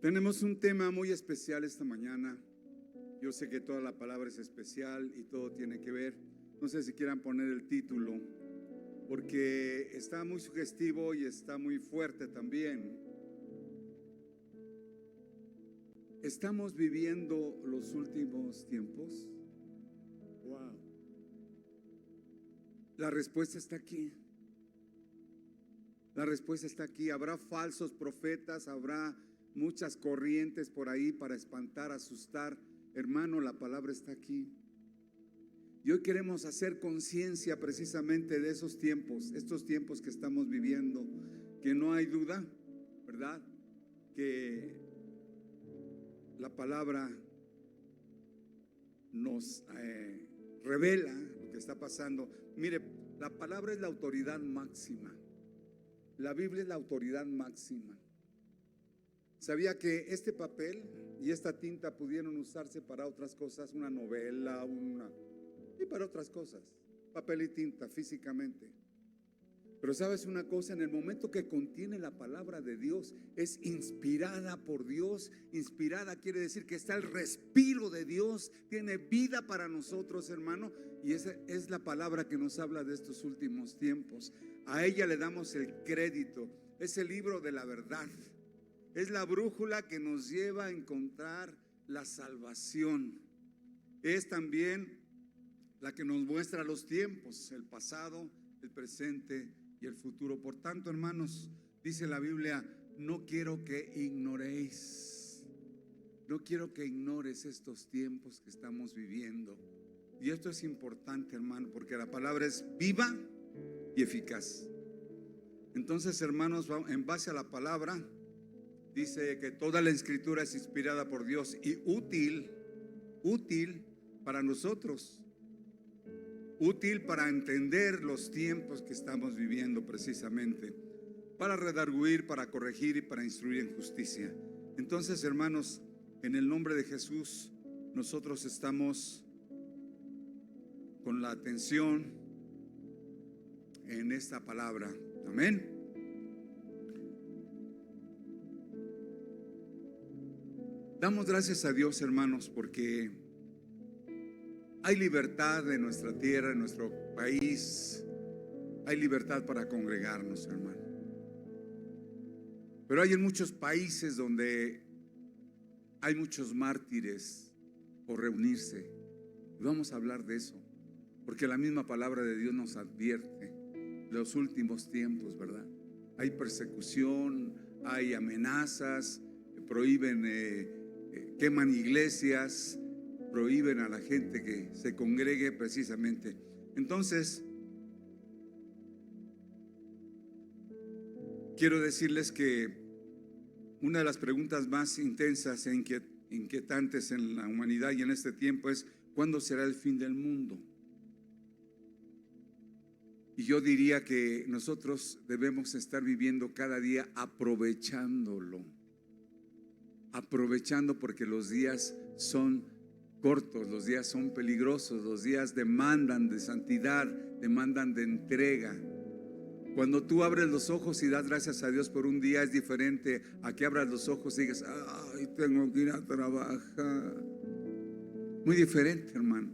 Tenemos un tema muy especial esta mañana. Yo sé que toda la palabra es especial y todo tiene que ver. No sé si quieran poner el título, porque está muy sugestivo y está muy fuerte también. ¿Estamos viviendo los últimos tiempos? Wow. La respuesta está aquí. La respuesta está aquí. Habrá falsos profetas, habrá muchas corrientes por ahí para espantar, asustar. Hermano, la palabra está aquí. Y hoy queremos hacer conciencia precisamente de esos tiempos, estos tiempos que estamos viviendo, que no hay duda, ¿verdad?, que la palabra nos revela lo que está pasando. Mire, la palabra es la autoridad máxima. La Biblia es la autoridad máxima. ¿Sabía que este papel y esta tinta pudieron usarse para otras cosas? Una novela, y para otras cosas. Papel y tinta físicamente. Pero sabes una cosa, en el momento que contiene la palabra de Dios, es inspirada por Dios. Inspirada quiere decir que está el respiro de Dios, tiene vida para nosotros, hermano. Y esa es la palabra que nos habla de estos últimos tiempos. A ella le damos el crédito. Es el libro de la verdad. Es la brújula que nos lleva a encontrar la salvación. Es también la que nos muestra los tiempos, el pasado, el presente y el futuro. Por tanto, hermanos, dice la Biblia, no quiero que ignoréis, no quiero que ignores estos tiempos que estamos viviendo. Y esto es importante, hermano, porque la palabra es viva y eficaz. Entonces, hermanos, en base a la palabra, dice que toda la escritura es inspirada por Dios y útil para nosotros. Útil para entender los tiempos que estamos viviendo precisamente, para redarguir, para corregir y para instruir en justicia. Entonces, hermanos, en el nombre de Jesús, nosotros estamos con la atención en esta palabra. Amén. Damos gracias a Dios, hermanos, porque hay libertad en nuestra tierra, en nuestro país. Hay libertad para congregarnos, hermano. Pero hay en muchos países donde hay muchos mártires por reunirse. Y vamos a hablar de eso, porque la misma palabra de Dios nos advierte de los últimos tiempos, ¿verdad? Hay persecución, hay amenazas, prohíben, queman iglesias, prohíben a la gente que se congregue precisamente. Entonces, quiero decirles que una de las preguntas más intensas e inquietantes en la humanidad y en este tiempo es: ¿cuándo será el fin del mundo? Y yo diría que nosotros debemos estar viviendo cada día aprovechándolo, porque los días son cortos, los días son peligrosos, los días demandan de santidad, demandan de entrega. Cuando tú abres los ojos y das gracias a Dios por un día, es diferente a que abras los ojos y digas: ay, tengo que ir a trabajar. Muy diferente, hermano.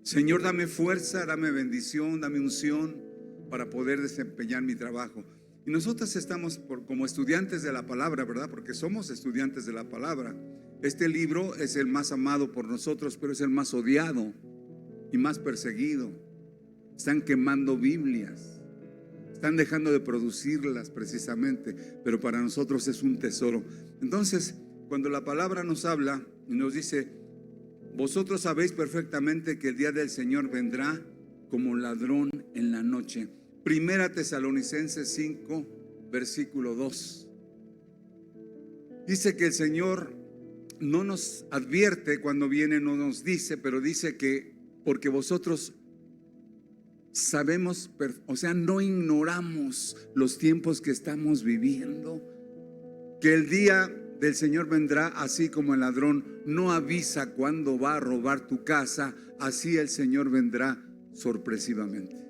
Señor, dame fuerza, dame bendición, dame unción para poder desempeñar mi trabajo. Y nosotros estamos como estudiantes de la palabra, ¿verdad? Porque somos estudiantes de la palabra. Este libro es el más amado por nosotros, pero es el más odiado y más perseguido. Están quemando Biblias, están dejando de producirlas precisamente, pero para nosotros es un tesoro. Entonces, cuando la palabra nos habla y nos dice: vosotros sabéis perfectamente que el día del Señor vendrá como ladrón en la noche. Primera Tesalonicenses 5, versículo 2. Dice que el Señor no nos advierte cuando viene, no nos dice, pero dice que porque vosotros sabemos, o sea, no ignoramos los tiempos que estamos viviendo, que el día del Señor vendrá así como el ladrón no avisa cuándo va a robar tu casa, así el Señor vendrá sorpresivamente.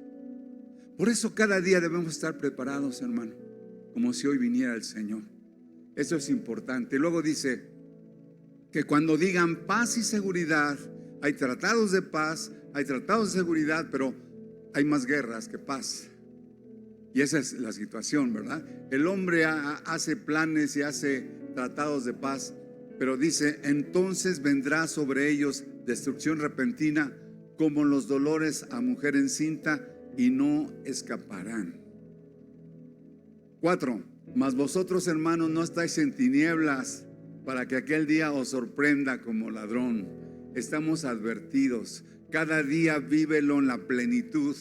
Por eso cada día debemos estar preparados, hermano, como si hoy viniera el Señor. Eso es importante. Luego dice que cuando digan paz y seguridad, hay tratados de paz, hay tratados de seguridad, pero hay más guerras que paz. Y esa es la situación, ¿verdad? El hombre hace planes y hace tratados de paz, pero dice, entonces vendrá sobre ellos destrucción repentina como los dolores a mujer encinta y no escaparán. 4. Mas vosotros, hermanos, no estáis en tinieblas para que aquel día os sorprenda como ladrón. Estamos advertidos. Cada día vívelo en la plenitud.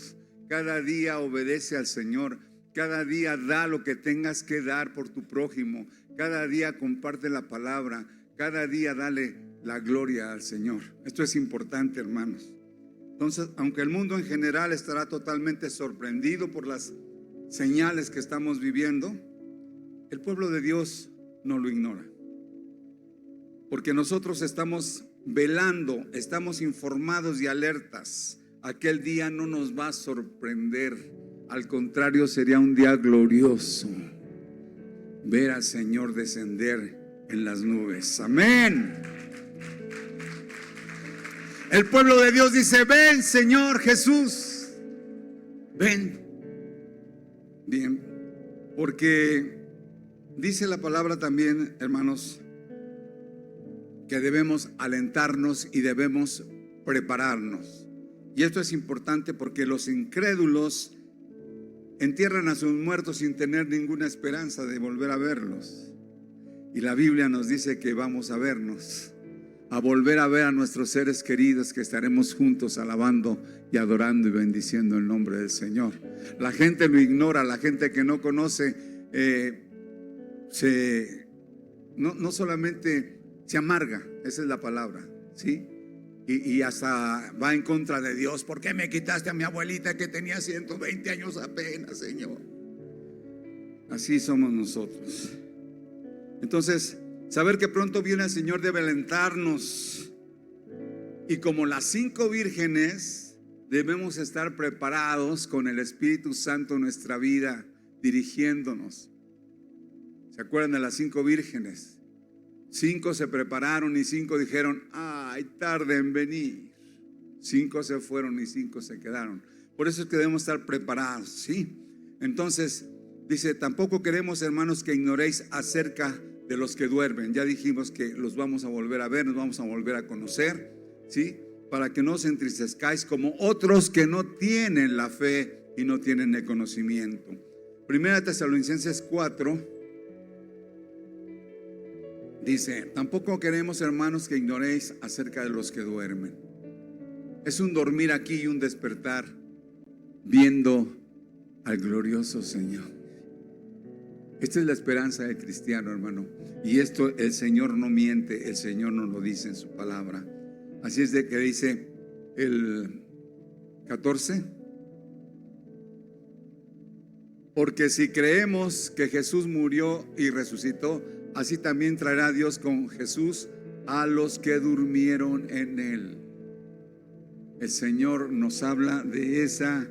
Cada día obedece al Señor. Cada día da lo que tengas que dar por tu prójimo. Cada día comparte la palabra. Cada día dale la gloria al Señor. Esto es importante, hermanos. Entonces, aunque el mundo en general estará totalmente sorprendido por las señales que estamos viviendo, el pueblo de Dios no lo ignora. Porque nosotros estamos velando, estamos informados y alertas. Aquel día no nos va a sorprender. Al contrario, sería un día glorioso ver al Señor descender en las nubes. Amén. El pueblo de Dios dice: ven, Señor Jesús, ven. Bien, porque dice la palabra también, hermanos, que debemos alentarnos y debemos prepararnos. Y esto es importante porque los incrédulos entierran a sus muertos sin tener ninguna esperanza de volver a verlos. Y la Biblia nos dice que vamos a vernos, a volver a ver a nuestros seres queridos, que estaremos juntos alabando y adorando y bendiciendo el nombre del Señor. La gente lo ignora, la gente que no conoce no solamente se amarga, esa es la palabra, ¿sí? Y hasta va en contra de Dios. ¿Por qué me quitaste a mi abuelita que tenía 120 años apenas, Señor? Así somos nosotros. Entonces, saber que pronto viene el Señor debe alentarnos. Y como las 5 vírgenes, debemos estar preparados con el Espíritu Santo en nuestra vida, dirigiéndonos. ¿Se acuerdan de las 5 vírgenes? 5 se prepararon y 5 dijeron: ay, tarde en venir. 5 se fueron y 5 se quedaron. Por eso es que debemos estar preparados, ¿sí? Entonces, dice: tampoco queremos, hermanos, que ignoréis acerca de los que duermen. Ya dijimos que los vamos a volver a ver, nos vamos a volver a conocer, ¿sí? Para que no os entristezcáis como otros que no tienen la fe y no tienen el conocimiento. Primera Tesalonicenses 4 dice: tampoco queremos, hermanos, que ignoréis acerca de los que duermen. Es un dormir aquí y un despertar viendo al glorioso Señor. Esta es la esperanza del cristiano, hermano. Y esto el Señor no miente, el Señor nos lo dice en su palabra. Así es de que dice el 14: porque si creemos que Jesús murió y resucitó, así también traerá Dios con Jesús a los que durmieron en él. El Señor nos habla de esa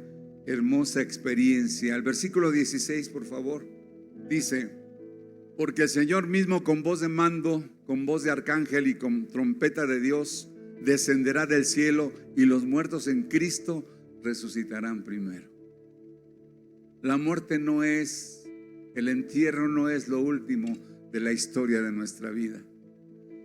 hermosa experiencia. El versículo 16, por favor, dice: porque el Señor mismo, con voz de mando, con voz de arcángel y con trompeta de Dios, descenderá del cielo, y los muertos en Cristo resucitarán primero. La muerte no es, el entierro no es lo último de la historia de nuestra vida.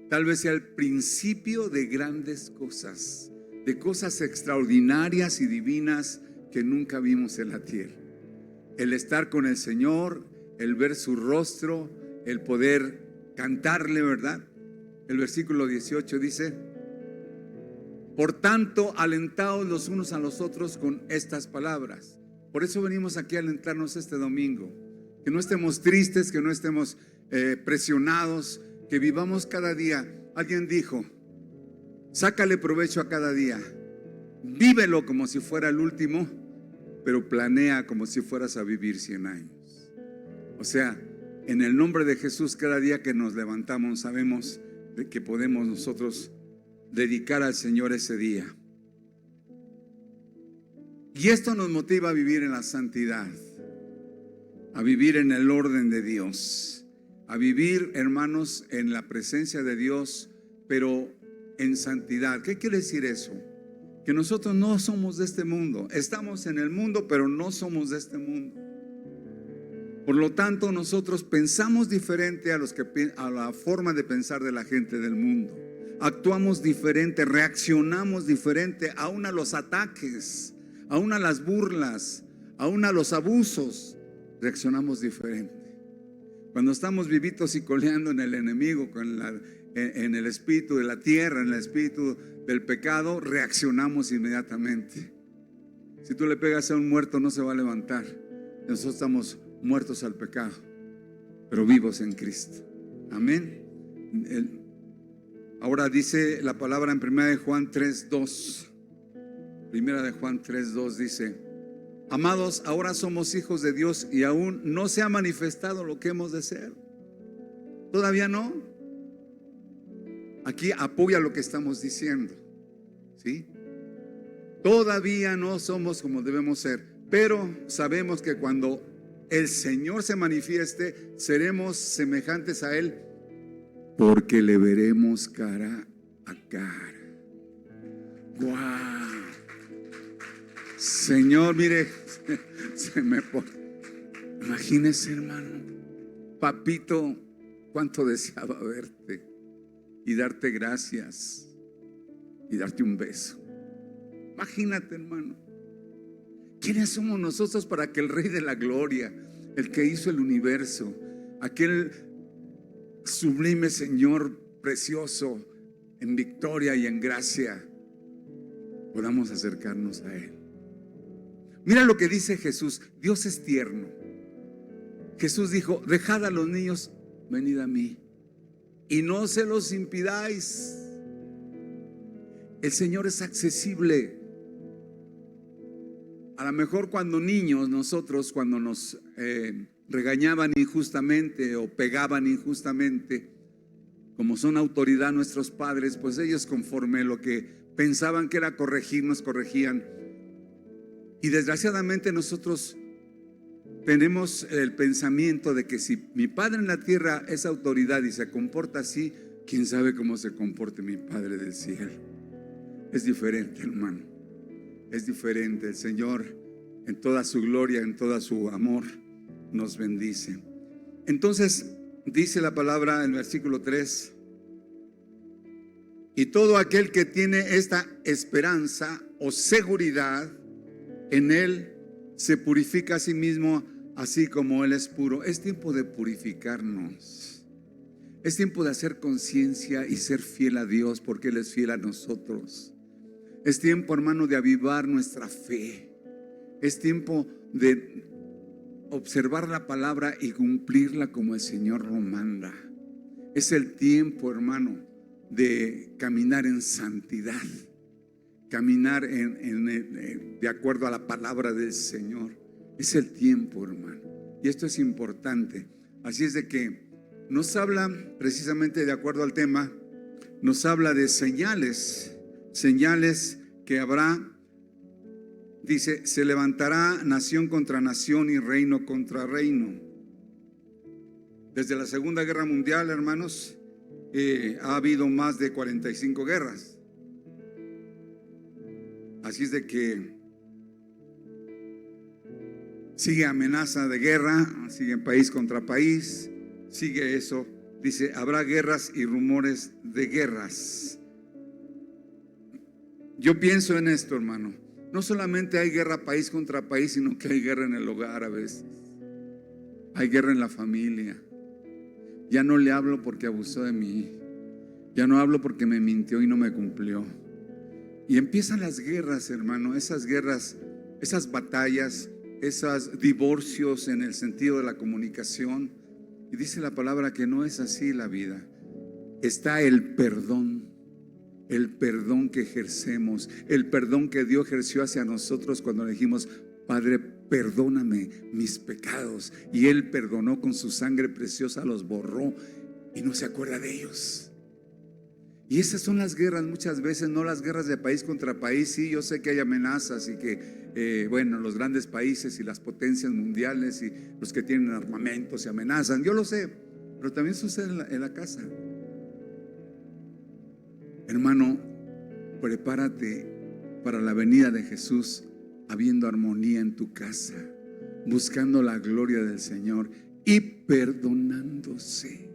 Tal vez sea el principio de grandes cosas, de cosas extraordinarias y divinas que nunca vimos en la tierra. El estar con el Señor, el ver su rostro, el poder cantarle, ¿verdad? El versículo 18 dice: por tanto, alentaos los unos a los otros con estas palabras. Por eso venimos aquí a alentarnos este domingo. Que no estemos tristes, que no estemos presionados, que vivamos cada día. Alguien dijo: sácale provecho a cada día, vívelo como si fuera el último, pero planea como si fueras a vivir 100 años. O sea, en el nombre de Jesús, cada día que nos levantamos sabemos de que podemos nosotros dedicar al Señor ese día. Y esto nos motiva a vivir en la santidad, a vivir en el orden de Dios. a vivir, hermanos, en la presencia de Dios, pero en santidad. ¿Qué quiere decir eso? Que nosotros no somos de este mundo. Estamos en el mundo, pero no somos de este mundo. Por lo tanto, nosotros pensamos diferente a la forma de pensar de la gente del mundo. Actuamos diferente, reaccionamos diferente, aún a los ataques, aún a las burlas, aún a los abusos. Reaccionamos diferente. Cuando estamos vivitos y coleando en el enemigo, en el espíritu de la tierra, en el espíritu del pecado, reaccionamos inmediatamente. Si tú le pegas a un muerto, no se va a levantar. Nosotros estamos muertos al pecado, pero vivos en Cristo. Amén. Ahora dice la palabra en 1 de Juan 3:2. 1 de Juan 3:2 dice: amados, ahora somos hijos de Dios y aún no se ha manifestado lo que hemos de ser. Todavía no. Aquí apoya lo que estamos diciendo, ¿sí? Todavía no somos como debemos ser, pero sabemos que cuando el Señor se manifieste, seremos semejantes a Él, porque le veremos cara a cara. ¡Wow! Señor, mire, se me pone. Imagínese, hermano, papito, cuánto deseaba verte y darte gracias y darte un beso. Imagínate, hermano. ¿Quiénes somos nosotros para que el Rey de la Gloria, el que hizo el universo, aquel sublime Señor precioso en victoria y en gracia, podamos acercarnos a Él? Mira lo que dice Jesús. Dios es tierno. Jesús dijo: dejad a los niños, venid a mí, y no se los impidáis. El Señor es accesible. A lo mejor cuando niños, nosotros cuando nos regañaban injustamente o pegaban injustamente, como son autoridad nuestros padres, pues ellos, conforme lo que pensaban que era corregir, nos corregían. Y desgraciadamente nosotros tenemos el pensamiento de que si mi Padre en la tierra es autoridad y se comporta así, quién sabe cómo se comporte mi Padre del cielo. Es diferente, hermano. Es diferente. El Señor, en toda su gloria, en todo su amor, nos bendice. Entonces dice la palabra en el versículo 3: y todo aquel que tiene esta esperanza o seguridad en Él se purifica a sí mismo, así como Él es puro. Es tiempo de purificarnos. Es tiempo de hacer conciencia y ser fiel a Dios, porque Él es fiel a nosotros. Es tiempo, hermano, de avivar nuestra fe. Es tiempo de observar la palabra y cumplirla como el Señor lo manda. Es el tiempo, hermano, de caminar en santidad, caminar de acuerdo a la palabra del Señor. Es el tiempo, hermano, y esto es importante. Así es de que nos habla, precisamente de acuerdo al tema, nos habla de señales que habrá. Dice: se levantará nación contra nación y reino contra reino. Desde la Segunda Guerra Mundial, hermanos, ha habido más de 45 guerras. Así es de que sigue amenaza de guerra, sigue país contra país, sigue eso. Dice: habrá guerras y rumores de guerras. Yo pienso en esto, hermano. No solamente hay guerra país contra país, sino que hay guerra en el hogar a veces. Hay guerra en la familia. Ya no le hablo porque abusó de mí. Ya no hablo porque me mintió y no me cumplió. Y empiezan las guerras, hermano. Esas guerras, esas batallas, esos divorcios en el sentido de la comunicación. Y dice la palabra que no es así la vida. Está el perdón que ejercemos, el perdón que Dios ejerció hacia nosotros cuando le dijimos: Padre, perdóname mis pecados. Y Él perdonó con su sangre preciosa, los borró y no se acuerda de ellos. Y esas son las guerras muchas veces, no las guerras de país contra país. Sí, yo sé que hay amenazas y que, los grandes países y las potencias mundiales y los que tienen armamentos se amenazan. Yo lo sé, pero también sucede en la casa. Hermano, prepárate para la venida de Jesús, habiendo armonía en tu casa, buscando la gloria del Señor y perdonándose.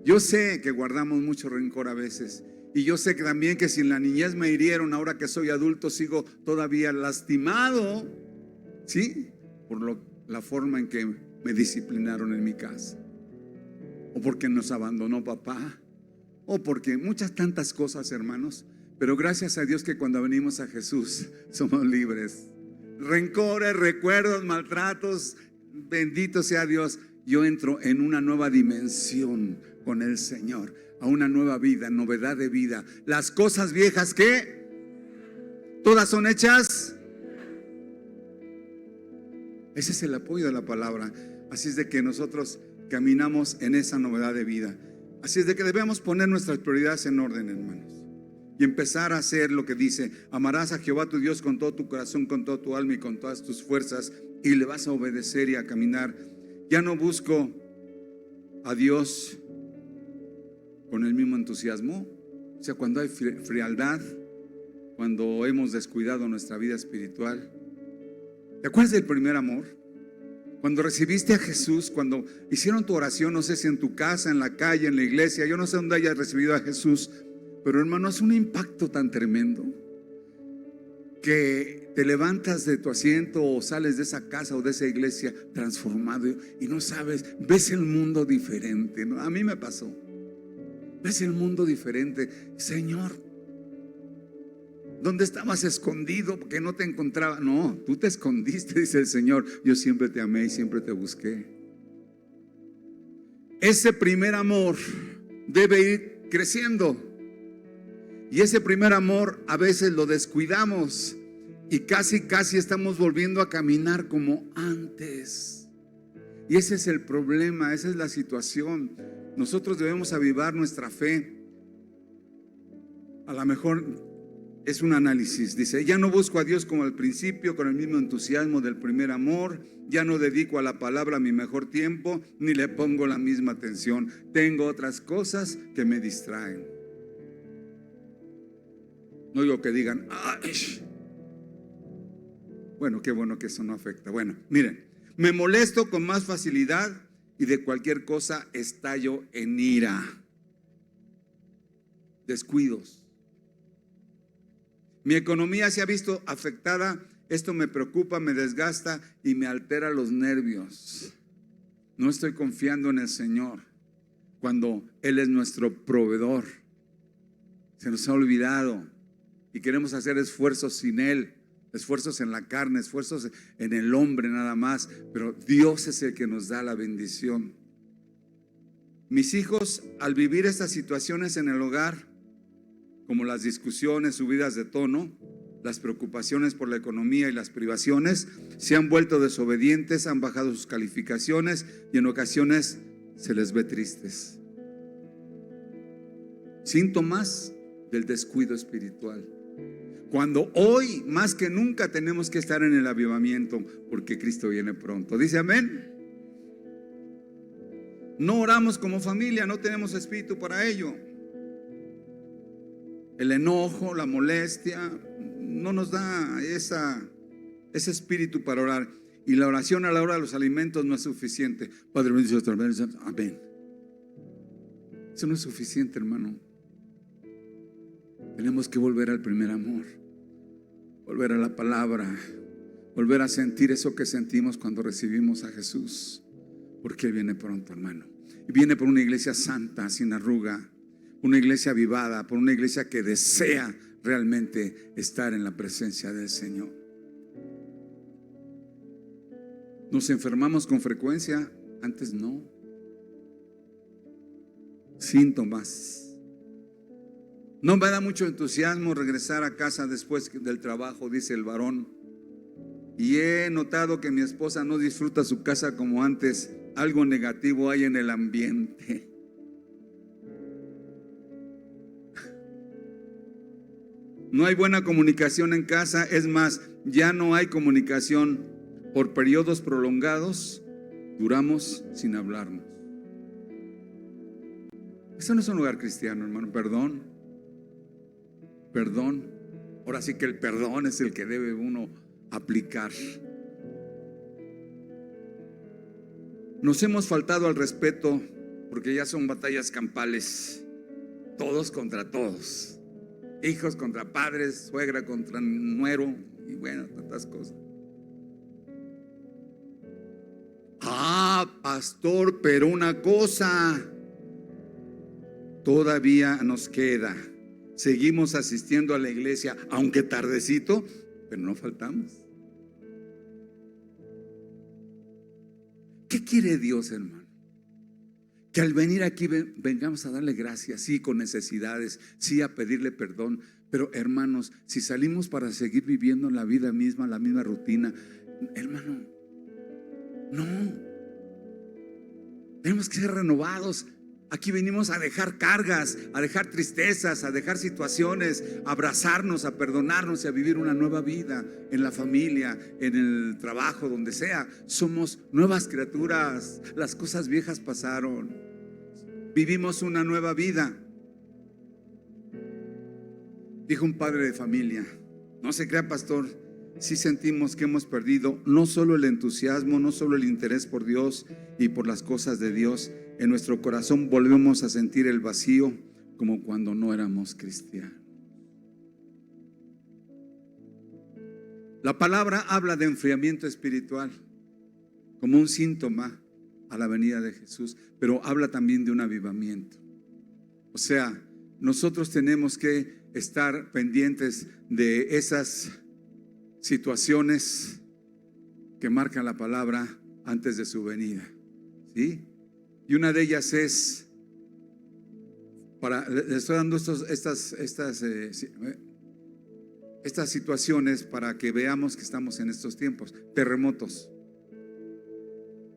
Yo sé que guardamos mucho rencor a veces, y yo sé que también que si en la niñez me hirieron, ahora que soy adulto sigo todavía lastimado, ¿sí? Por la forma en que me disciplinaron en mi casa, o porque nos abandonó papá, o porque muchas tantas cosas, hermanos. Pero gracias a Dios que cuando venimos a Jesús somos libres. Rencores, recuerdos, maltratos, bendito sea Dios. Yo entro en una nueva dimensión con el Señor, a una nueva vida, novedad de vida. Las cosas viejas, ¿qué? Todas son hechas. Ese es el apoyo de la palabra. Así es de que nosotros caminamos en esa novedad de vida. Así es de que debemos poner nuestras prioridades en orden, hermanos, y empezar a hacer lo que dice: amarás a Jehová tu Dios con todo tu corazón, con toda tu alma y con todas tus fuerzas, y le vas a obedecer y a caminar. Ya no busco a Dios con el mismo entusiasmo. O sea, cuando hay frialdad, cuando hemos descuidado nuestra vida espiritual. ¿Te acuerdas del primer amor? Cuando recibiste a Jesús, cuando hicieron tu oración, no sé si en tu casa, en la calle, en la iglesia, yo no sé dónde hayas recibido a Jesús, pero hermano, es un impacto tan tremendo que te levantas de tu asiento o sales de esa casa o de esa iglesia transformado y no sabes, ves el mundo diferente, ¿no? A mí me pasó. Ves el mundo diferente. Señor, ¿dónde estabas escondido? Porque no te encontraba. No, tú te escondiste, dice el Señor. Yo siempre te amé y siempre te busqué. Ese primer amor debe ir creciendo. Y ese primer amor a veces lo descuidamos y casi estamos volviendo a caminar como antes. Y ese es el problema, esa es la situación. Nosotros debemos avivar nuestra fe. A lo mejor es un análisis. Dice: ya no busco a Dios como al principio, con el mismo entusiasmo del primer amor. Ya no dedico a la palabra mi mejor tiempo, ni le pongo la misma atención. Tengo otras cosas que me distraen. No digo que digan: ¡ay! Bueno, qué bueno que eso no afecta. Bueno, miren, me molesto con más facilidad y de cualquier cosa estallo en ira. Descuidos. Mi economía se ha visto afectada. Esto me preocupa, me desgasta y me altera los nervios. No estoy confiando en el Señor cuando Él es nuestro proveedor. Se nos ha olvidado y queremos hacer esfuerzos sin Él, esfuerzos en la carne, esfuerzos en el hombre nada más, pero Dios es el que nos da la bendición. Mis hijos, al vivir estas situaciones en el hogar, como las discusiones subidas de tono, las preocupaciones por la economía y las privaciones, se han vuelto desobedientes, han bajado sus calificaciones y en ocasiones se les ve tristes. Síntomas del descuido espiritual. Cuando hoy más que nunca tenemos que estar en el avivamiento, porque Cristo viene pronto. Dice amén. No oramos como familia, no tenemos espíritu para ello. El enojo, la molestia, no nos da ese espíritu para orar. Y la oración a la hora de los alimentos no es suficiente. Padre, bendice otra vez. Amén. Eso no es suficiente, hermano. Tenemos que volver al primer amor, volver a la palabra, volver a sentir eso que sentimos cuando recibimos a Jesús, porque Él viene pronto, hermano. Y viene por una iglesia santa, sin arruga, una iglesia avivada, por una iglesia que desea realmente estar en la presencia del Señor. Nos enfermamos con frecuencia, antes no. Síntomas. No me da mucho entusiasmo regresar a casa después del trabajo, dice el varón. Y he notado que mi esposa no disfruta su casa como antes. Algo negativo hay en el ambiente. No hay buena comunicación en casa. Es más, ya no hay comunicación por periodos prolongados duramos sin hablarnos. Eso no es un lugar cristiano, hermano. Perdón. Ahora sí que el perdón es el que debe uno aplicar. Nos hemos faltado al respeto porque ya son batallas campales, todos contra todos, hijos contra padres, suegra contra nuero y bueno, tantas cosas. Pastor, pero una cosa todavía nos queda. Seguimos asistiendo a la iglesia, aunque tardecito, pero no faltamos. ¿Qué quiere Dios, hermano? Que al venir aquí vengamos a darle gracias, sí, con necesidades, sí, a pedirle perdón. Pero hermanos, si salimos para seguir viviendo la vida misma, la misma rutina, hermano, no. Tenemos que ser renovados. Aquí venimos a dejar cargas, a dejar tristezas, a dejar situaciones, a abrazarnos, a perdonarnos y a vivir una nueva vida en la familia, en el trabajo, donde sea. Somos nuevas criaturas. Las cosas viejas pasaron. Vivimos una nueva vida. Dijo un padre de familia: no se crea, pastor, si sentimos que hemos perdido no solo el entusiasmo, no solo el interés por Dios y por las cosas de Dios. En nuestro corazón volvemos a sentir el vacío como cuando no éramos cristianos. La palabra habla de enfriamiento espiritual como un síntoma a la venida de Jesús, pero habla también de un avivamiento. O sea, nosotros tenemos que estar pendientes de esas situaciones que marcan la palabra antes de su venida, ¿sí? Y una de ellas es, les estoy dando estas situaciones para que veamos que estamos en estos tiempos: terremotos,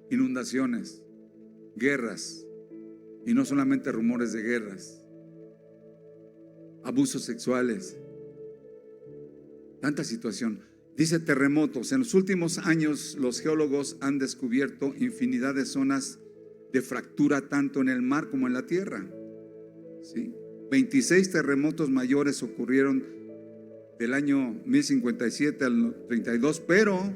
inundaciones, guerras, y no solamente rumores de guerras, abusos sexuales, tanta situación. Dice terremotos. En los últimos años los geólogos han descubierto infinidad de zonas de fractura tanto en el mar como en la tierra, ¿sí? 26 terremotos mayores ocurrieron del año 1057 al 32, pero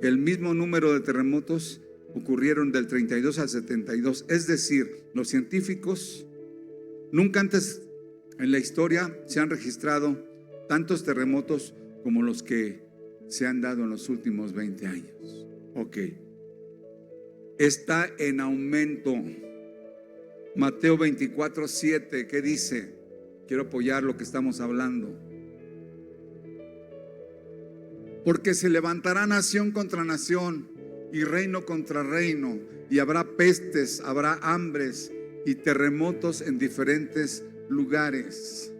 el mismo número de terremotos ocurrieron del 32 al 72. Es decir, los científicos, nunca antes en la historia se han registrado tantos terremotos como los que se han dado en los últimos 20 años. Ok. Está en aumento. Mateo 24:7, ¿qué dice? Quiero apoyar lo que estamos hablando. Porque se levantará nación contra nación y reino contra reino, y habrá pestes, habrá hambres y terremotos en diferentes lugares.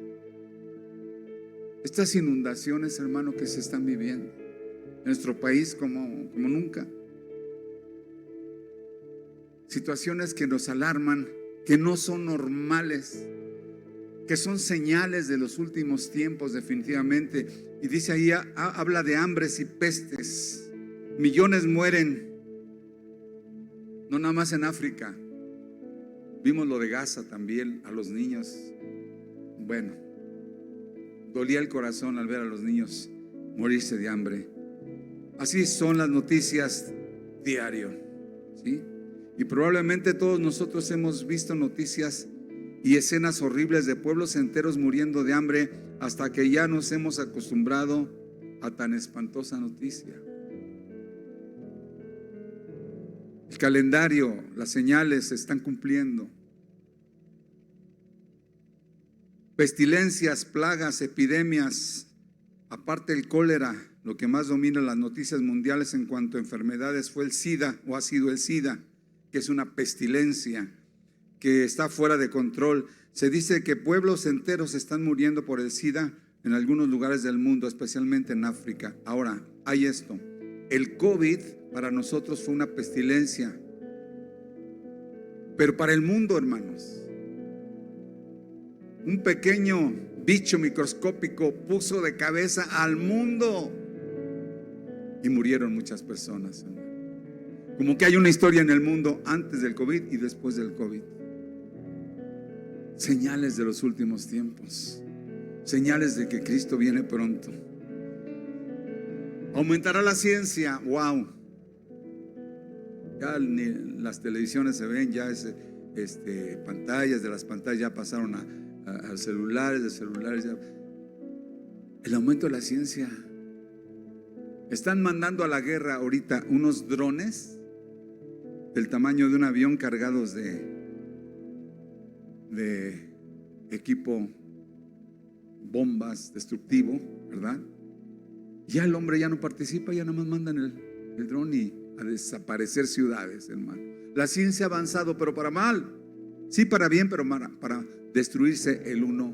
Estas inundaciones, hermano, que se están viviendo en nuestro país como nunca. Situaciones que nos alarman, que no son normales, que son señales de los últimos tiempos definitivamente. Y dice ahí, habla de hambres y pestes. Millones mueren, no nada más en África. Vimos lo de Gaza también, a los niños. Bueno, dolía el corazón al ver a los niños morirse de hambre. Así son las noticias diario, ¿sí? Y probablemente todos nosotros hemos visto noticias y escenas horribles de pueblos enteros muriendo de hambre, hasta que ya nos hemos acostumbrado a tan espantosa noticia. El calendario, las señales se están cumpliendo. Pestilencias, plagas, epidemias, aparte del cólera, lo que más domina las noticias mundiales en cuanto a enfermedades fue el SIDA, o ha sido el SIDA, que es una pestilencia que está fuera de control. Se dice que pueblos enteros están muriendo por el SIDA en algunos lugares del mundo, especialmente en África. Ahora, hay esto: el COVID para nosotros fue una pestilencia, pero para el mundo, hermanos, un pequeño bicho microscópico puso de cabeza al mundo y murieron muchas personas, hermano. Como que hay una historia en el mundo antes del COVID y después del COVID. Señales de los últimos tiempos. Señales de que Cristo viene pronto. Aumentará la ciencia. Wow. Ya ni las televisiones se ven, ya es pantallas, de las pantallas ya pasaron a celulares, de celulares ya. El aumento de la ciencia. Están mandando a la guerra ahorita unos drones del tamaño de un avión cargados de equipo, bombas, destructivo, ¿verdad? Ya el hombre ya no participa, ya nada más mandan el dron y a desaparecer ciudades, hermano. La ciencia ha avanzado, pero para mal. Sí, para bien, pero para destruirse el uno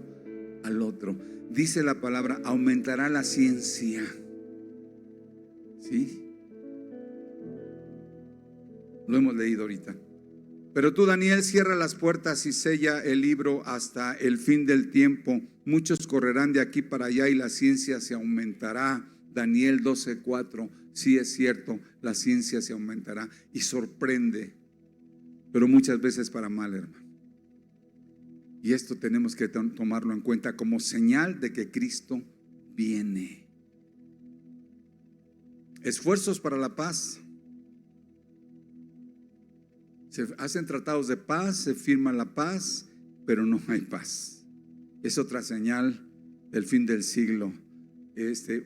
al otro. Dice la palabra, aumentará la ciencia. ¿Sí? Lo hemos leído ahorita. Pero tú, Daniel, cierra las puertas y sella el libro hasta el fin del tiempo. Muchos correrán de aquí para allá y la ciencia se aumentará. Daniel 12:4. Sí, es cierto, la ciencia se aumentará y sorprende, pero muchas veces para mal, hermano. Y esto tenemos que tomarlo en cuenta como señal de que Cristo viene. Esfuerzos para la paz. Se hacen tratados de paz, se firma la paz, pero no hay paz. Es otra señal del fin del siglo.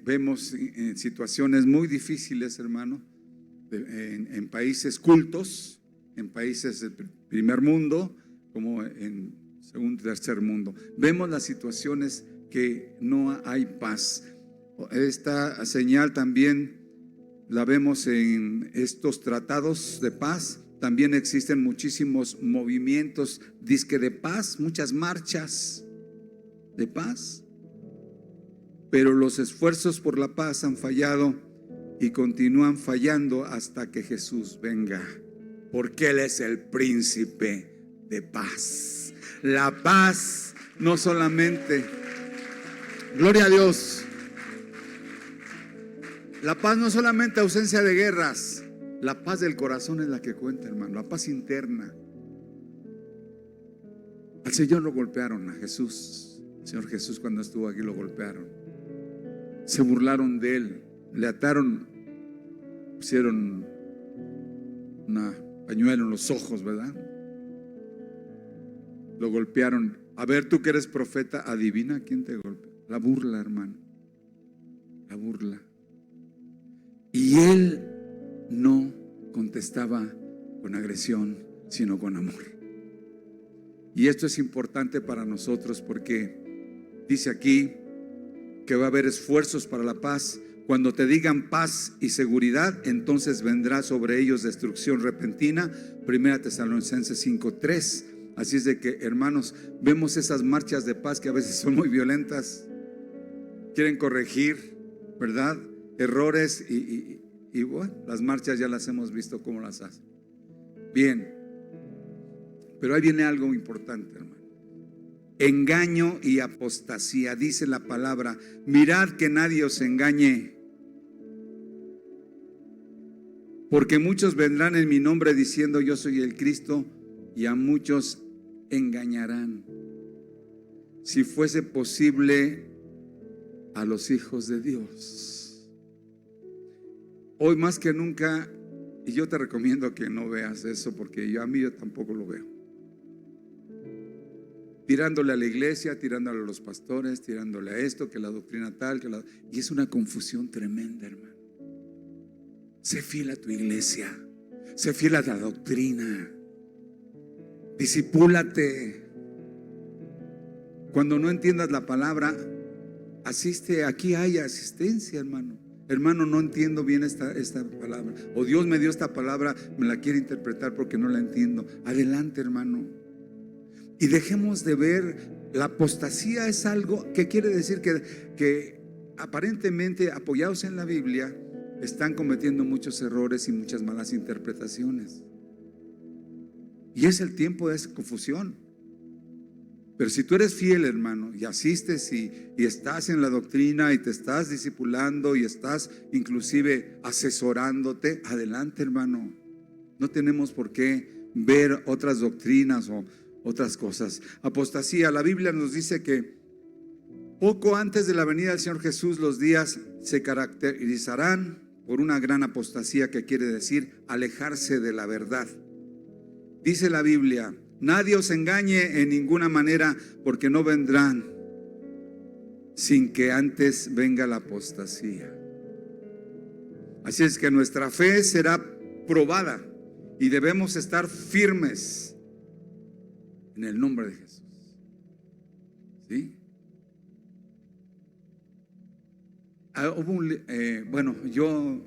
Vemos situaciones muy difíciles, hermano, en países cultos, en países del primer mundo, como en segundo y tercer mundo. Vemos las situaciones que no hay paz. Esta señal también la vemos en estos tratados de paz. También existen muchísimos movimientos disque de paz, muchas marchas de paz. Pero los esfuerzos por la paz han fallado y continúan fallando hasta que Jesús venga, porque Él es el príncipe de paz. La paz no solamente, gloria a Dios, la paz no solamente ausencia de guerras, la paz del corazón es la que cuenta, hermano, la paz interna. Al Señor lo golpearon, a Jesús, el Señor Jesús cuando estuvo aquí lo golpearon. Se burlaron de Él, le ataron, pusieron una pañuelo en los ojos, ¿verdad? Lo golpearon. A ver, tú que eres profeta, adivina quién te golpea. La burla, hermano, la burla. Y Él no contestaba con agresión, sino con amor. Y esto es importante para nosotros porque dice aquí que va a haber esfuerzos para la paz. Cuando te digan paz y seguridad, entonces vendrá sobre ellos destrucción repentina. 1 Tesalonicenses 5:3. Así es de que, hermanos, vemos esas marchas de paz que a veces son muy violentas. Quieren corregir, ¿verdad?, errores y bueno, las marchas ya las hemos visto cómo las hacen. Bien, pero ahí viene algo importante, hermano. Engaño y apostasía. Dice la palabra, mirad que nadie os engañe, porque muchos vendrán en mi nombre diciendo yo soy el Cristo, y a muchos engañarán. Si fuese posible, a los hijos de Dios. Hoy más que nunca, y yo te recomiendo que no veas eso, porque yo tampoco lo veo. Tirándole a la iglesia, tirándole a los pastores, tirándole a esto, que la doctrina tal, y es una confusión tremenda, hermano. Sé fiel a tu iglesia, sé fiel a la doctrina, discipúlate. Cuando no entiendas la palabra, asiste, aquí hay asistencia, hermano. Hermano, no entiendo bien esta palabra, o Dios me dio esta palabra, me la quiere interpretar porque no la entiendo. Adelante, hermano. Y dejemos de ver, la apostasía es algo que quiere decir que aparentemente apoyados en la Biblia están cometiendo muchos errores y muchas malas interpretaciones. Y es el tiempo de esa confusión. Pero si tú eres fiel, hermano, y asistes y estás en la doctrina y te estás discipulando y estás inclusive asesorándote, adelante, hermano. No tenemos por qué ver otras doctrinas o otras cosas. Apostasía, la Biblia nos dice que poco antes de la venida del Señor Jesús, los días se caracterizarán por una gran apostasía, que quiere decir alejarse de la verdad. Dice la Biblia: nadie os engañe en ninguna manera, porque no vendrán sin que antes venga la apostasía. Así es que nuestra fe será probada y debemos estar firmes en el nombre de Jesús. ¿Sí? Yo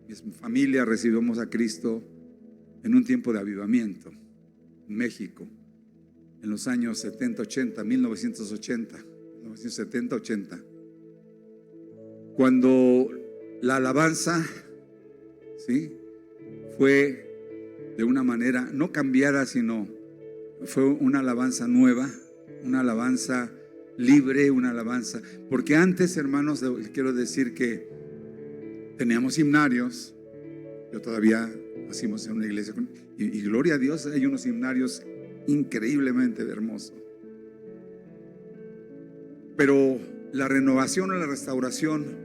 y mi familia recibimos a Cristo en un tiempo de avivamiento en México, en los años 70-80, 1970-80, cuando la alabanza, ¿sí?, fue de una manera no cambiada, sino fue una alabanza nueva, una alabanza libre, una alabanza. Porque antes, hermanos, quiero decir que teníamos himnarios. Yo todavía nacimos en una iglesia y gloria a Dios, hay unos himnarios increíblemente hermosos. Pero la renovación o la restauración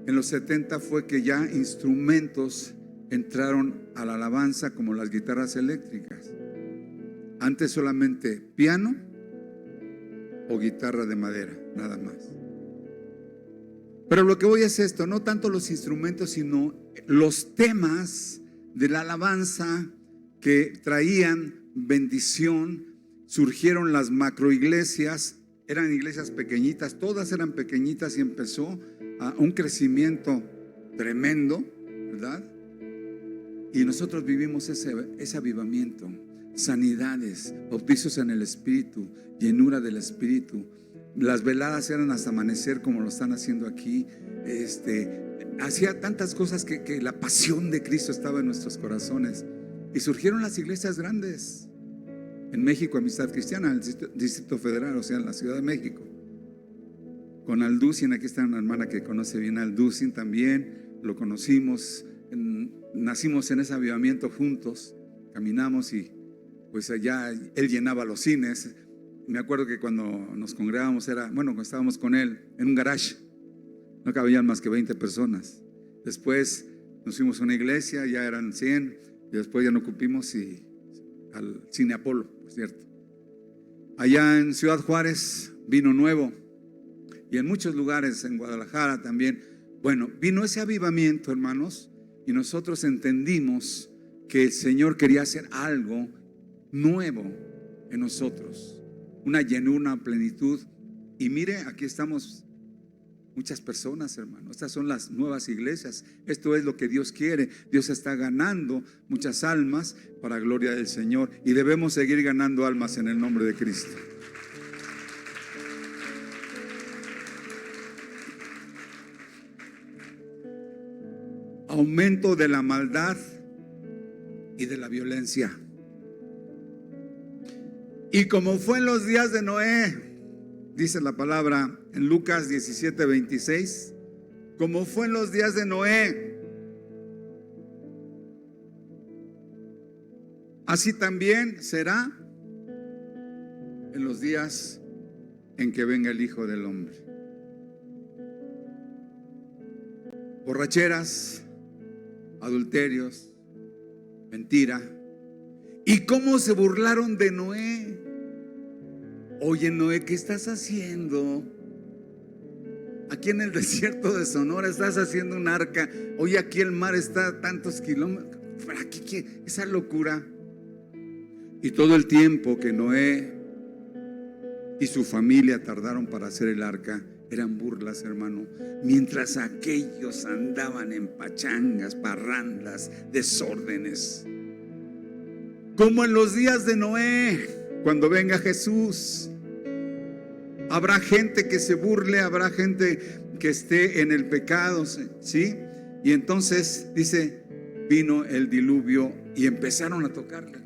en los 70 fue que ya instrumentos entraron a la alabanza, como las guitarras eléctricas. Antes solamente piano o guitarra de madera, nada más. Pero lo que voy es esto: no tanto los instrumentos, sino los temas de la alabanza que traían bendición. Surgieron las macroiglesias, eran iglesias pequeñitas, todas eran pequeñitas, y empezó a un crecimiento tremendo, ¿verdad? Y nosotros vivimos ese avivamiento, sanidades, bautizos en el Espíritu, llenura del Espíritu. Las veladas eran hasta amanecer, como lo están haciendo aquí. Hacía tantas cosas que la pasión de Cristo estaba en nuestros corazones. Y surgieron las iglesias grandes en México, Amistad Cristiana, en el Distrito Federal, o sea, en la Ciudad de México, con Alducin. Aquí está una hermana que conoce bien a Alducin también, lo conocimos, nacimos en ese avivamiento juntos, caminamos, y pues allá él llenaba los cines. Me acuerdo que cuando nos congregábamos cuando estábamos con él en un garage, no cabían más que 20 personas. Después nos fuimos a una iglesia, ya eran 100, y después ya no cupimos, y al Cine Apolo, por cierto. Allá en Ciudad Juárez vino nuevo, y en muchos lugares, en Guadalajara también. Bueno, vino ese avivamiento, hermanos, y nosotros entendimos que el Señor quería hacer algo nuevo en nosotros, una llenura, una plenitud. Y mire, aquí estamos muchas personas, hermanos. Estas son las nuevas iglesias. Esto es lo que Dios quiere. Dios está ganando muchas almas para gloria del Señor, y debemos seguir ganando almas en el nombre de Cristo. Aumento de la maldad y de la violencia. Y como fue en los días de Noé, dice la palabra en Lucas 17:26, como fue en los días de Noé, así también será en los días en que venga el Hijo del Hombre. Borracheras, adulterios, mentira. ¿Y cómo se burlaron de Noé? Oye, Noé, ¿qué estás haciendo? Aquí en el desierto de Sonora estás haciendo un arca. Oye, aquí el mar está a tantos kilómetros. ¿Para qué? Esa locura. Y todo el tiempo que Noé y su familia tardaron para hacer el arca, eran burlas, hermano. Mientras aquellos andaban en pachangas, parrandas, desórdenes. Como en los días de Noé, cuando venga Jesús, habrá gente que se burle, habrá gente que esté en el pecado, ¿sí? Y entonces dice, vino el diluvio y empezaron a tocarle.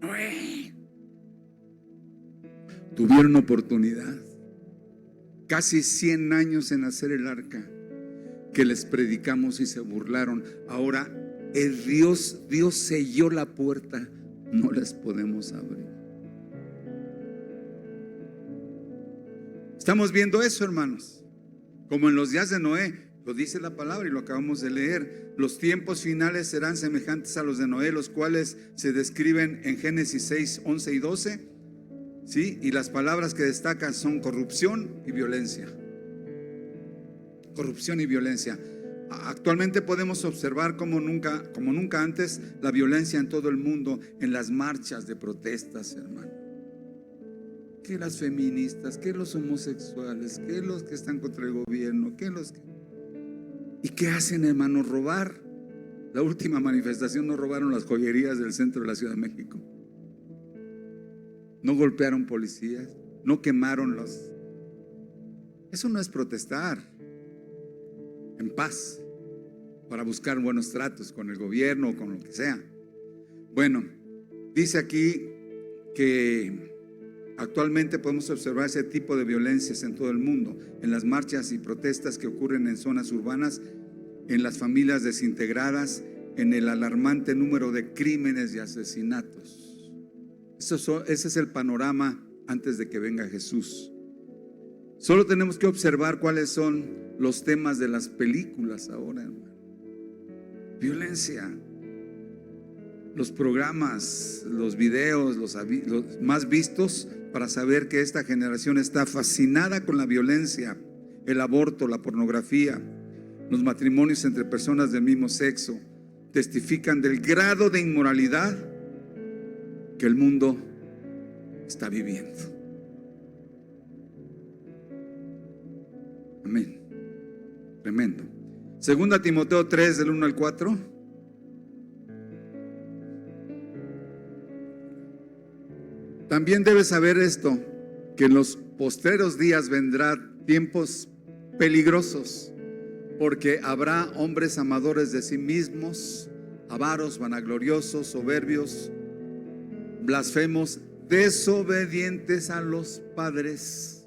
Noé. Tuvieron oportunidad, casi 100 años en hacer el arca, que les predicamos y se burlaron. Ahora Dios selló la puerta, no les podemos abrir. Estamos viendo eso, hermanos, como en los días de Noé. Lo dice la palabra y lo acabamos de leer. Los tiempos finales serán semejantes a los de Noé, los cuales se describen en Génesis 6, 11 y 12. ¿Sí? Y las palabras que destacan son corrupción y violencia. Corrupción y violencia. Actualmente podemos observar como nunca antes la violencia en todo el mundo, en las marchas de protestas, hermano. Que las feministas, que los homosexuales, que los que están contra el gobierno, que los que... ¿Y qué hacen, hermano? Robar. La última manifestación no robaron las joyerías del centro de la Ciudad de México. No golpearon policías, no quemaron los... Eso no es protestar en paz para buscar buenos tratos con el gobierno o con lo que sea. Bueno, dice aquí que actualmente podemos observar ese tipo de violencias en todo el mundo, en las marchas y protestas que ocurren en zonas urbanas, en las familias desintegradas, en el alarmante número de crímenes y asesinatos. Ese es el panorama antes de que venga Jesús. Solo tenemos que observar cuáles son los temas de las películas ahora, hermano. Violencia. Los programas, los videos, los más vistos, para saber que esta generación está fascinada con la violencia, el aborto, la pornografía, los matrimonios entre personas del mismo sexo, testifican del grado de inmoralidad que el mundo está viviendo. Amén. Tremendo. Segunda Timoteo 3, del 1 al 4. También debes saber esto, que en los postreros días vendrán tiempos peligrosos, porque habrá hombres amadores de sí mismos, avaros, vanagloriosos, soberbios, blasfemos, desobedientes a los padres,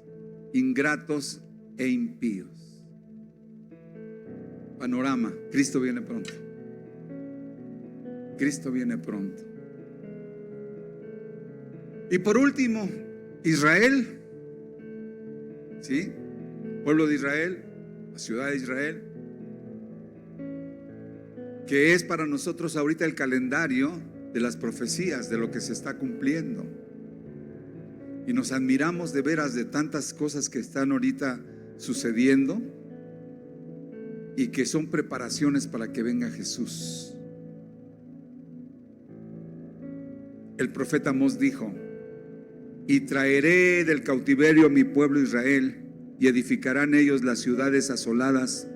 ingratos e impíos. Panorama: Cristo viene pronto. Cristo viene pronto. Y por último, Israel, ¿sí? Pueblo de Israel, la ciudad de Israel, que es para nosotros ahorita el calendario de las profecías, de lo que se está cumpliendo. Y nos admiramos de veras de tantas cosas que están ahorita sucediendo y que son preparaciones para que venga Jesús. El profeta Amós dijo: y traeré del cautiverio a mi pueblo Israel, y edificarán ellos las ciudades asoladas,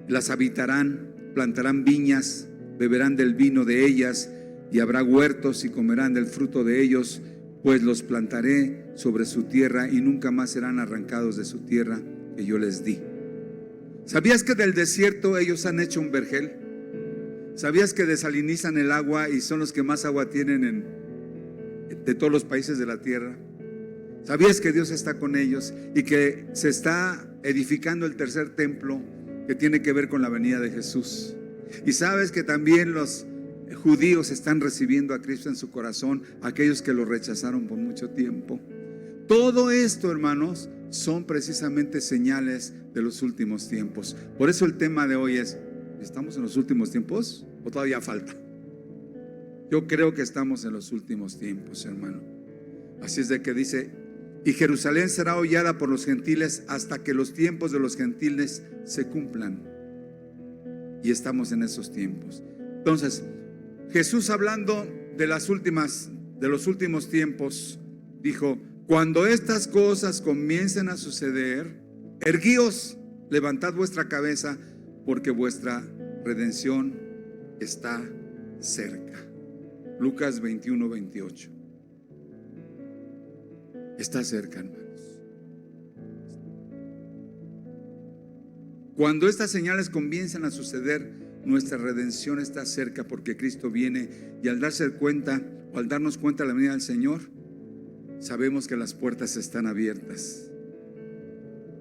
las habitarán, plantarán viñas, beberán del vino de ellas, y habrá huertos y comerán del fruto de ellos, pues los plantaré sobre su tierra y nunca más serán arrancados de su tierra que yo les di. ¿Sabías que del desierto ellos han hecho un vergel? ¿Sabías que desalinizan el agua y son los que más agua tienen de todos los países de la tierra? ¿Sabías que Dios está con ellos y que se está edificando el tercer templo que tiene que ver con la venida de Jesús? Y sabes que también los judíos están recibiendo a Cristo en su corazón, aquellos que lo rechazaron por mucho tiempo. Todo esto, hermanos, son precisamente señales de los últimos tiempos. Por eso el tema de hoy es: ¿estamos en los últimos tiempos o todavía falta? Yo creo que estamos en los últimos tiempos, hermano. Así es de que dice: y Jerusalén será hollada por los gentiles hasta que los tiempos de los gentiles se cumplan. Y estamos en esos tiempos. Entonces, Jesús, hablando de los últimos tiempos, dijo: cuando estas cosas comiencen a suceder, erguíos, levantad vuestra cabeza, porque vuestra redención está cerca. Lucas 21, 28. Está cerca, hermanos. Cuando estas señales comiencen a suceder, nuestra redención está cerca, porque Cristo viene. Y al darnos cuenta de la venida del Señor, sabemos que las puertas están abiertas.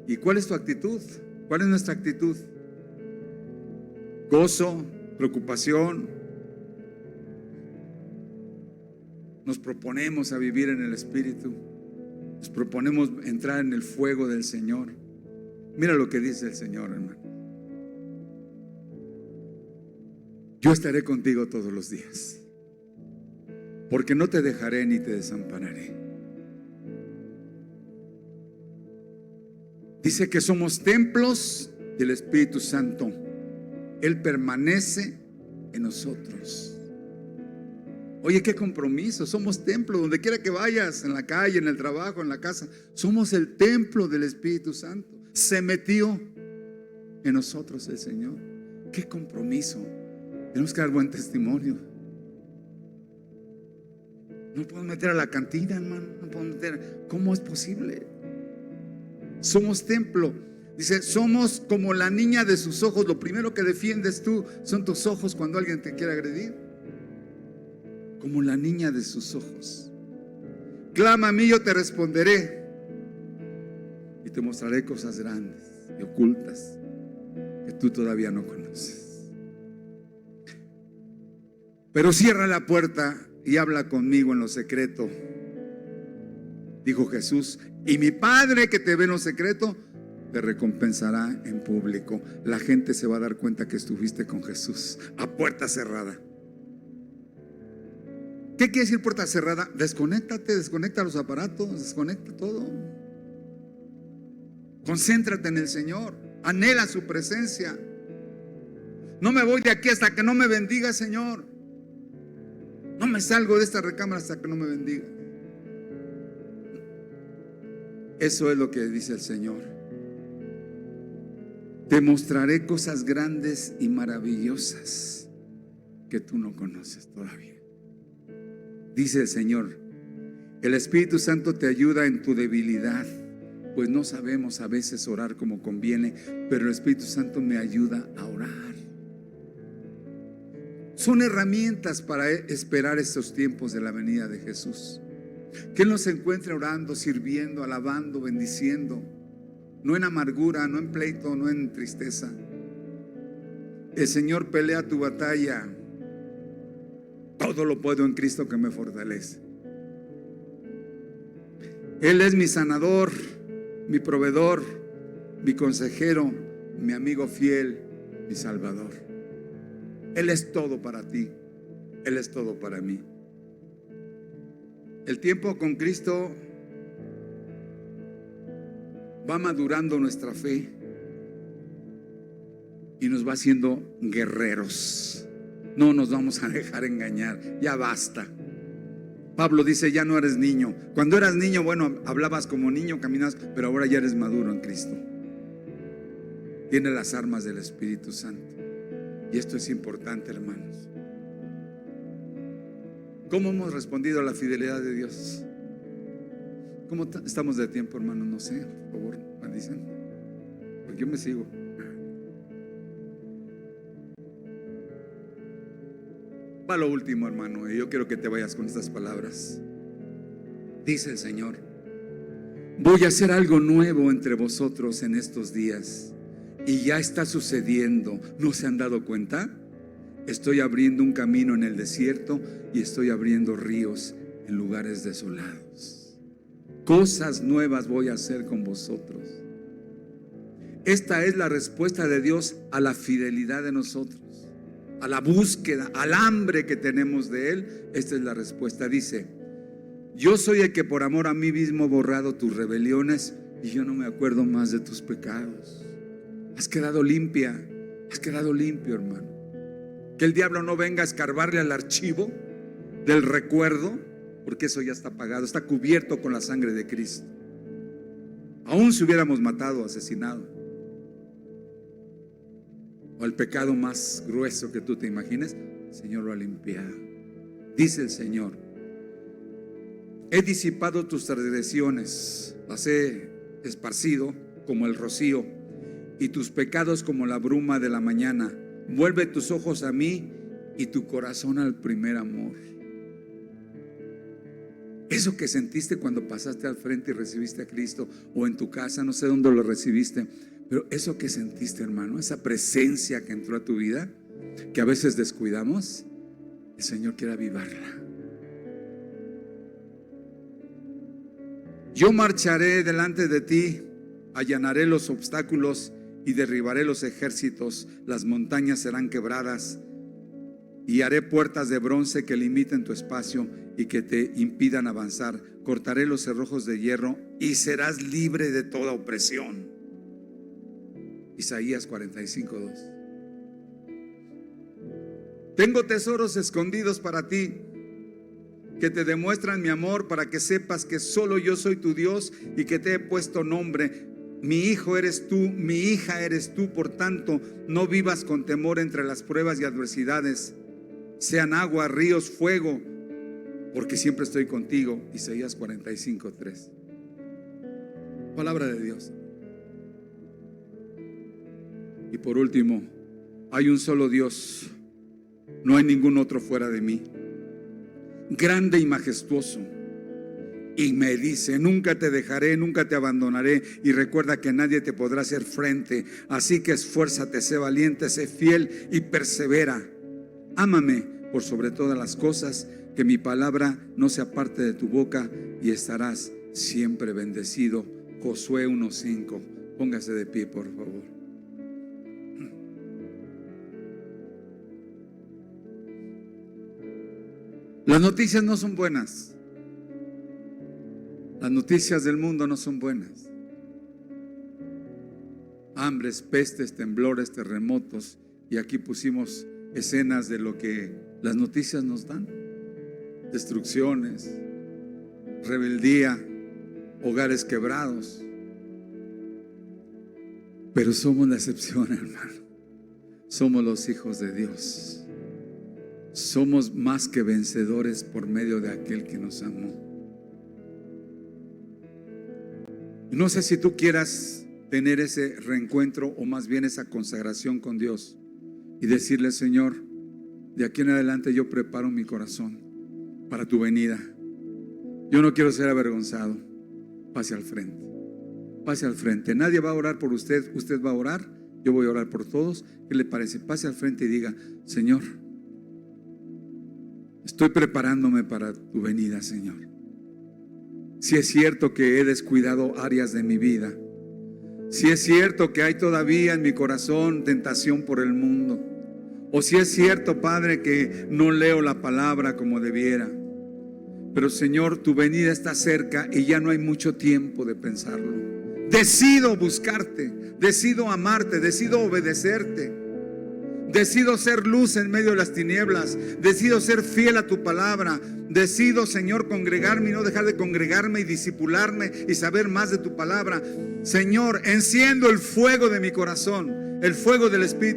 ¿Y cuál es tu actitud? ¿Cuál es nuestra actitud? ¿Gozo, preocupación, nos proponemos a vivir en el Espíritu, nos proponemos entrar en el fuego del Señor. Mira lo que dice el Señor, hermano. Yo estaré contigo todos los días, porque no te dejaré ni te desampararé. Dice que somos templos del Espíritu Santo. Él permanece en nosotros. Oye, qué compromiso. Somos templo donde quiera que vayas, en la calle, en el trabajo, en la casa. Somos el templo del Espíritu Santo. Se metió en nosotros el Señor. Qué compromiso. Tenemos que dar buen testimonio. No podemos meter a la cantina, hermano. No podemos meter. ¿Cómo es posible? Somos templo. Dice, somos como la niña de sus ojos. Lo primero que defiendes tú son tus ojos cuando alguien te quiere agredir. Como la niña de sus ojos. Clama a mí, yo te responderé y te mostraré cosas grandes y ocultas que tú todavía no conoces. Pero cierra la puerta y habla conmigo en lo secreto, dijo Jesús, y mi Padre que te ve en lo secreto te recompensará en público. La gente se va a dar cuenta que estuviste con Jesús a puerta cerrada. ¿Qué quiere decir puerta cerrada? Desconéctate, desconecta los aparatos, desconecta todo. Concéntrate en el Señor, anhela su presencia. No me voy de aquí hasta que no me bendiga, Señor. No me salgo de esta recámara hasta que no me bendiga. Eso es lo que dice el Señor. Te mostraré cosas grandes y maravillosas que tú no conoces todavía. Dice el Señor, el Espíritu Santo te ayuda en tu debilidad, pues no sabemos a veces orar como conviene, pero el Espíritu Santo me ayuda a orar. Son herramientas para esperar estos tiempos de la venida de Jesús. Que Él nos encuentre orando, sirviendo, alabando, bendiciendo, no en amargura, no en pleito, no en tristeza. El Señor pelea tu batalla. Todo lo puedo en Cristo que me fortalece. Él es mi sanador, mi proveedor, mi consejero, mi amigo fiel, mi salvador. Él es todo para ti, Él es todo para mí. El tiempo con Cristo va madurando nuestra fe y nos va haciendo guerreros. No nos vamos a dejar engañar, ya basta. Pablo dice, ya no eres niño. Cuando eras niño, bueno, hablabas como niño, caminabas, pero ahora ya eres maduro en Cristo. Tiene las armas del Espíritu Santo. Y esto es importante, hermanos. ¿Cómo hemos respondido a la fidelidad de Dios? ¿Cómo estamos de tiempo, hermanos? No sé, por favor, me dicen, porque yo me sigo. Va lo último, hermano, y yo quiero que te vayas con estas palabras. Dice el Señor, voy a hacer algo nuevo entre vosotros en estos días, y ya está sucediendo. ¿No se han dado cuenta? Estoy abriendo un camino en el desierto y estoy abriendo ríos en lugares desolados. Cosas nuevas voy a hacer con vosotros. Esta es la respuesta de Dios a la fidelidad de nosotros, a la búsqueda, al hambre que tenemos de Él. Esta es la respuesta. Dice, yo soy el que por amor a mí mismo he borrado tus rebeliones y yo no me acuerdo más de tus pecados. Has quedado limpia, has quedado limpio, hermano. Que el diablo no venga a escarbarle al archivo del recuerdo, porque eso ya está pagado, está cubierto con la sangre de Cristo. Aún si hubiéramos matado, asesinado, o el pecado más grueso que tú te imagines, el Señor lo ha limpiado. Dice el Señor, he disipado tus transgresiones, las he esparcido como el rocío, y tus pecados como la bruma de la mañana. Vuelve tus ojos a mí y tu corazón al primer amor. Eso que sentiste cuando pasaste al frente y recibiste a Cristo, o en tu casa, no sé dónde lo recibiste, pero eso que sentiste, hermano, esa presencia que entró a tu vida, que a veces descuidamos, el Señor quiere avivarla. Yo marcharé delante de ti, allanaré los obstáculos y derribaré los ejércitos. Las montañas serán quebradas y haré puertas de bronce que limiten tu espacio y que te impidan avanzar. Cortaré los cerrojos de hierro y serás libre de toda opresión. Isaías 45:2. Tengo tesoros escondidos para ti, que te demuestran mi amor, para que sepas que solo yo soy tu Dios y que te he puesto nombre. Mi hijo eres tú, mi hija eres tú. Por tanto, no vivas con temor entre las pruebas y adversidades, sean agua, ríos, fuego, porque siempre estoy contigo. Isaías 45:3. Palabra de Dios. Y por último, hay un solo Dios, no hay ningún otro fuera de mí, grande y majestuoso, y me dice: nunca te dejaré, nunca te abandonaré. Y recuerda que nadie te podrá hacer frente. Así que esfuérzate, sé valiente, sé fiel y persevera. Ámame por sobre todas las cosas, que mi palabra no se aparte de tu boca, y estarás siempre bendecido. Josué 1:5. Póngase de pie, por favor. Las noticias no son buenas. Las noticias del mundo no son buenas. Hambres, pestes, temblores, terremotos. Y aquí pusimos escenas de lo que las noticias nos dan: destrucciones, rebeldía, hogares quebrados. Pero somos la excepción, hermano. Somos los hijos de Dios. Somos más que vencedores por medio de aquel que nos amó. No sé si tú quieras tener ese reencuentro, o más bien esa consagración con Dios, y decirle: Señor, de aquí en adelante yo preparo mi corazón para tu venida. Yo no quiero ser avergonzado. Pase al frente. Pase al frente. Nadie va a orar por usted. Usted va a orar. Yo voy a orar por todos. ¿Qué le parece? Pase al frente y diga: Señor, estoy preparándome para tu venida, Señor. Si es cierto que he descuidado áreas de mi vida, si es cierto que hay todavía en mi corazón tentación por el mundo, o si es cierto, Padre, que no leo la palabra como debiera, pero Señor, tu venida está cerca y ya no hay mucho tiempo de pensarlo. Decido buscarte, decido amarte, decido obedecerte. Decido ser luz en medio de las tinieblas. Decido ser fiel a tu palabra. Decido, Señor, congregarme y no dejar de congregarme, y discipularme y saber más de tu palabra. Señor, enciendo el fuego de mi corazón, el fuego del Espíritu